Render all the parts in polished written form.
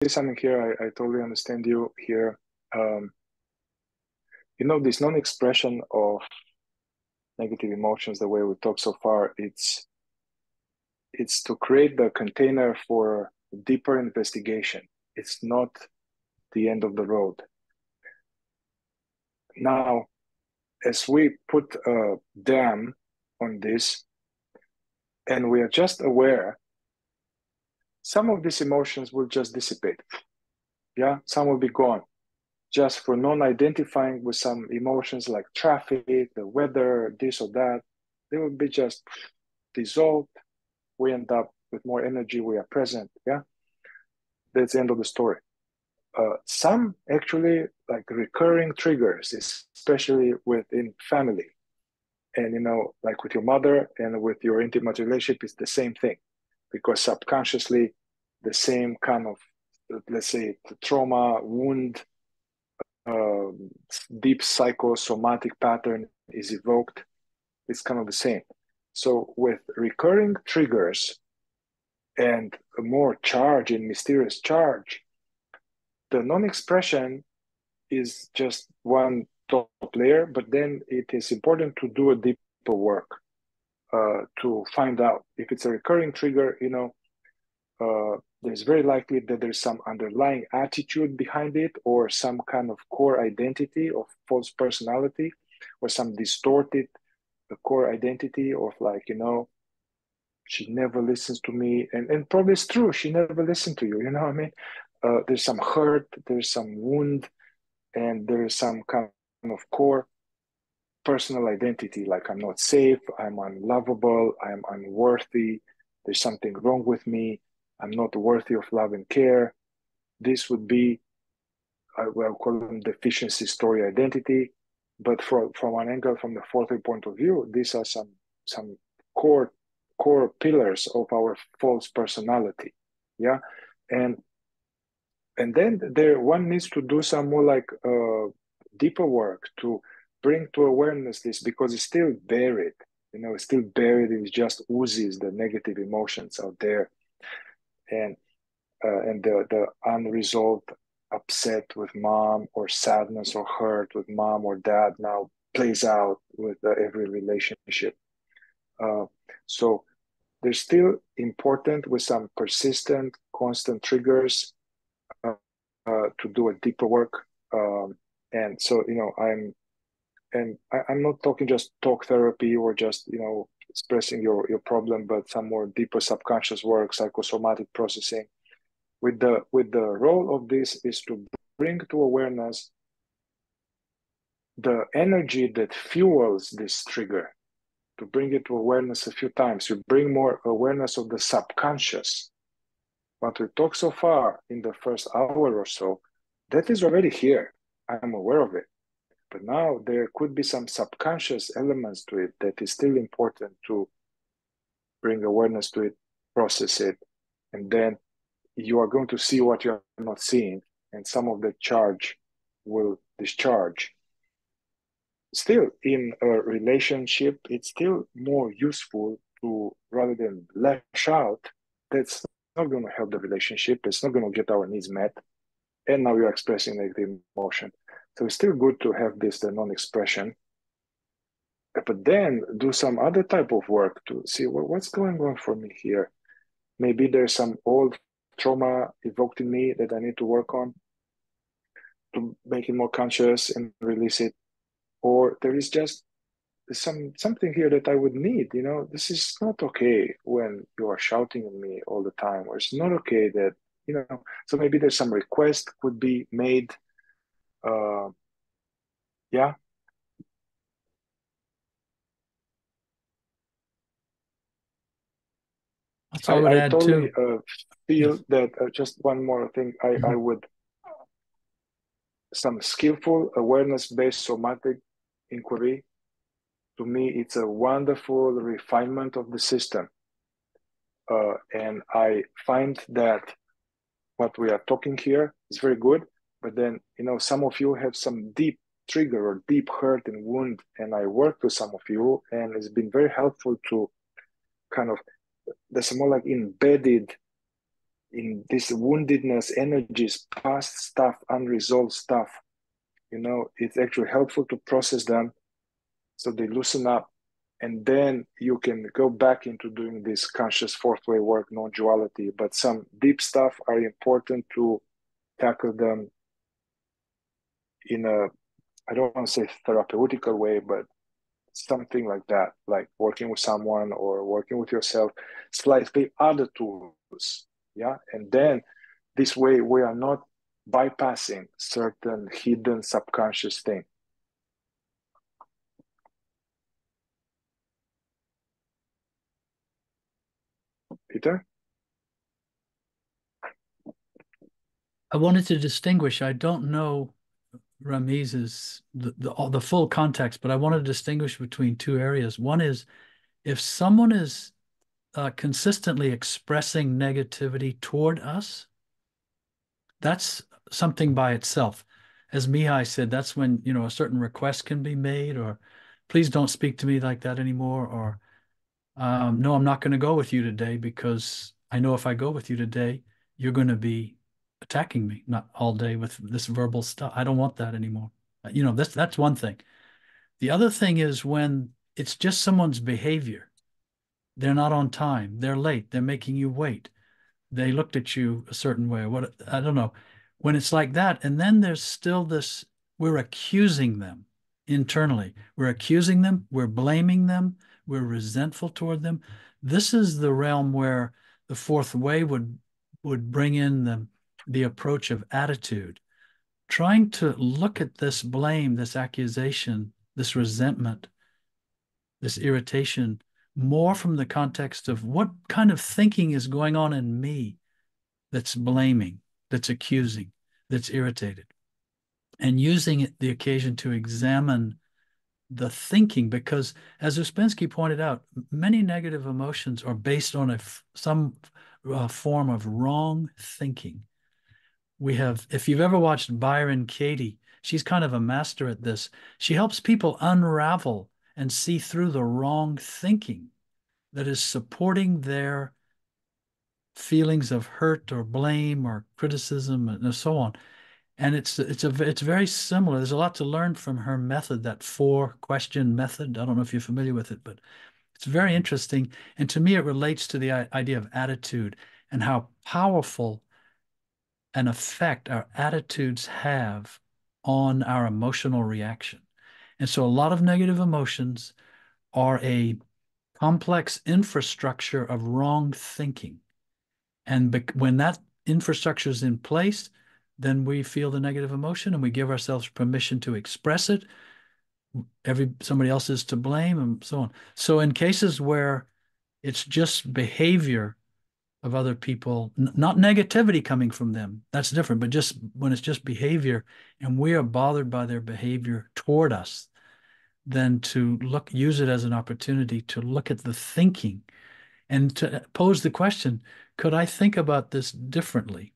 something here. I totally understand you here. This non-expression of negative emotions, the way we talk so far, it's to create the container for deeper investigation. It's not the end of the road. Now, as we put a dam on this, and we are just aware, some of these emotions will just dissipate. Yeah, some will be gone. Just for non-identifying with some emotions like traffic, the weather, this or that, they will be just dissolved. We end up with more energy. We are present. Yeah, that's the end of the story. Some actually like recurring triggers, especially within family, and like with your mother and with your intimate relationship, is the same thing, because subconsciously, the same kind of, let's say, the trauma, wound, deep psycho-somatic pattern is evoked. It's kind of the same. So with recurring triggers and a more charge and mysterious charge, the non-expression is just one top layer, but then it is important to do a deeper work to find out if it's a recurring trigger. There's very likely that there's some underlying attitude behind it, or some kind of core identity of false personality, or some distorted core identity of like, she never listens to me. And probably it's true, she never listened to you, you know what I mean? There's some hurt, there's some wound, and there's some kind of core personal identity, like I'm not safe, I'm unlovable, I'm unworthy, there's something wrong with me, I'm not worthy of love and care. This would be, I will call them deficiency story identity. But from an angle, from the fourth point of view, these are some core pillars of our false personality. Yeah. And then there one needs to do some more like deeper work to bring to awareness this, because it's still buried. It's still buried. It just oozes the negative emotions out there, and the unresolved upset with mom, or sadness or hurt with mom or dad now plays out with every relationship. So they're still important with some persistent, constant triggers to do a deeper work. And so, I'm not talking just talk therapy or just, expressing your problem, but some more deeper subconscious work, psychosomatic processing. With the role of this is to bring to awareness the energy that fuels this trigger, to bring it to awareness a few times. You bring more awareness of the subconscious. What we talked so far in the first hour or so, that is already here. I'm aware of it. But now there could be some subconscious elements to it that is still important to bring awareness to it, process it, and then you are going to see what you're not seeing, and some of the charge will discharge. Still, in a relationship, it's still more useful to, rather than lash out, that's not going to help the relationship, it's not going to get our needs met, and now you're expressing negative emotion. So it's still good to have this, the non-expression, but then do some other type of work to see what's going on for me here. Maybe there's some old trauma evoked in me that I need to work on to make it more conscious and release it. Or there is just something here that I would need. This is not okay when you are shouting at me all the time, or it's not okay that, so maybe there's some request could be made. Yeah. I would add totally too. feel Yes. that just one more thing, I would, some skillful awareness-based somatic inquiry, to me, it's a wonderful refinement of the system. And I find that what we are talking here is very good, but then, some of you have some deep trigger or deep hurt and wound, and I work with some of you, and it's been very helpful to kind of, there's more like embedded in this woundedness, energies, past stuff, unresolved stuff, it's actually helpful to process them so they loosen up. And then you can go back into doing this conscious fourth way work, non-duality. But some deep stuff are important to tackle them in a, I don't want to say therapeutical way, but something like that, like working with someone or working with yourself, slightly other tools. Yeah. And then this way we are not bypassing certain hidden subconscious thing. Peter? I wanted to distinguish. I don't know Ramiz's the full context, but I want to distinguish between two areas. One is if someone is consistently expressing negativity toward us, that's something by itself. As Mihai said, that's when, a certain request can be made, or please don't speak to me like that anymore, or no, I'm not going to go with you today because I know if I go with you today, you're going to be attacking me, not all day with this verbal stuff. I don't want that anymore. That's one thing. The other thing is when it's just someone's behavior. They're not on time. They're late. They're making you wait. They looked at you a certain way. What I don't know. When it's like that, and then there's still this, we're accusing them internally. We're accusing them, we're blaming them, we're resentful toward them. This is the realm where the fourth way would bring in the approach of attitude, trying to look at this blame, this accusation, this resentment, this irritation more from the context of what kind of thinking is going on in me that's blaming, that's accusing, that's irritated, and using the occasion to examine the thinking. Because, as Uspensky pointed out, many negative emotions are based on some form of wrong thinking. If you've ever watched Byron Katie, she's kind of a master at this. She helps people unravel and see through the wrong thinking that is supporting their feelings of hurt or blame or criticism and so on. And it's very similar. There's a lot to learn from her method, that 4-question method. I don't know if you're familiar with it, but it's very interesting. And to me, it relates to the idea of attitude and how powerful an effect our attitudes have on our emotional reaction. And so a lot of negative emotions are a complex infrastructure of wrong thinking. And when that infrastructure is in place, then we feel the negative emotion and we give ourselves permission to express it. Somebody else is to blame and so on. So in cases where it's just behavior of other people, not negativity coming from them, that's different, but just when it's just behavior and we are bothered by their behavior toward us, then to use it as an opportunity to look at the thinking and to pose the question, could I think about this differently?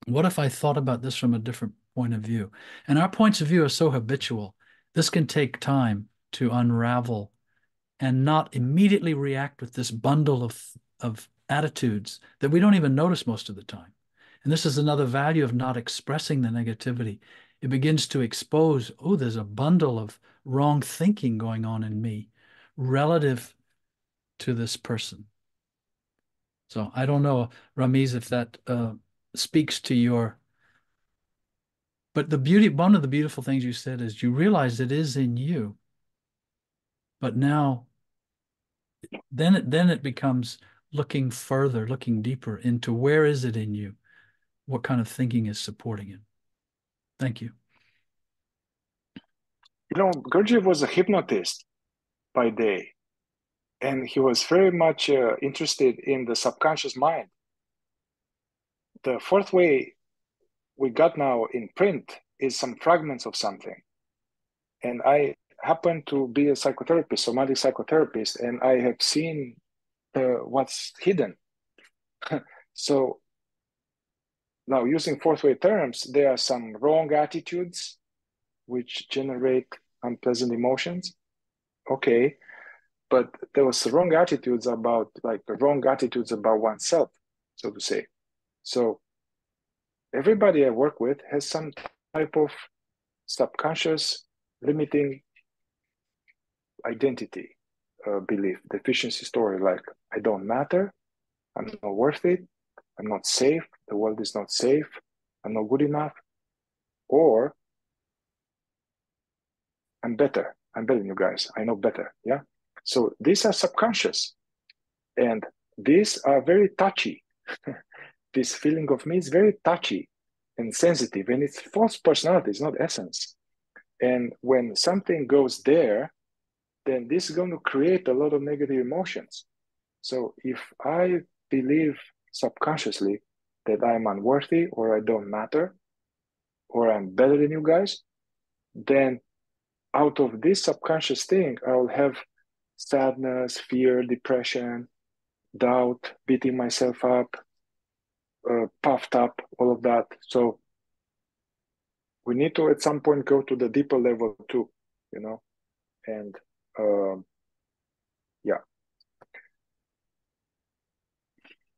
What if I thought about this from a different point of view? And our points of view are so habitual. This can take time to unravel and not immediately react with this bundle of attitudes that we don't even notice most of the time. And this is another value of not expressing the negativity. It begins to expose, oh, there's a bundle of wrong thinking going on in me relative to this person. So I don't know, Ramiz, if that speaks to your. But one of the beautiful things you said is you realize it is in you, but now, then it becomes looking further, looking deeper into where is it in you, what kind of thinking is supporting it. Thank you. Gurdjieff was a hypnotist by day, and he was very much interested in the subconscious mind. The fourth way we got now in print is some fragments of something. And I happen to be a psychotherapist, somatic psychotherapist, and I have seen what's hidden. So now, using fourth way terms, there are some wrong attitudes which generate unpleasant emotions. Okay, but there was wrong attitudes about oneself, so to say. So everybody I work with has some type of subconscious limiting identity belief, deficiency story, like I don't matter, I'm not worth it, I'm not safe, the world is not safe, I'm not good enough, or I'm better than you guys, I know better. Yeah. So these are subconscious, and these are very touchy. This feeling of me is very touchy and sensitive, and it's false personality, it's not essence. And when something goes there, then this is going to create a lot of negative emotions. So if I believe subconsciously that I'm unworthy, or I don't matter, or I'm better than you guys, then out of this subconscious thing, I'll have sadness, fear, depression, doubt, beating myself up, puffed up, all of that. So we need to at some point go to the deeper level too, you know, and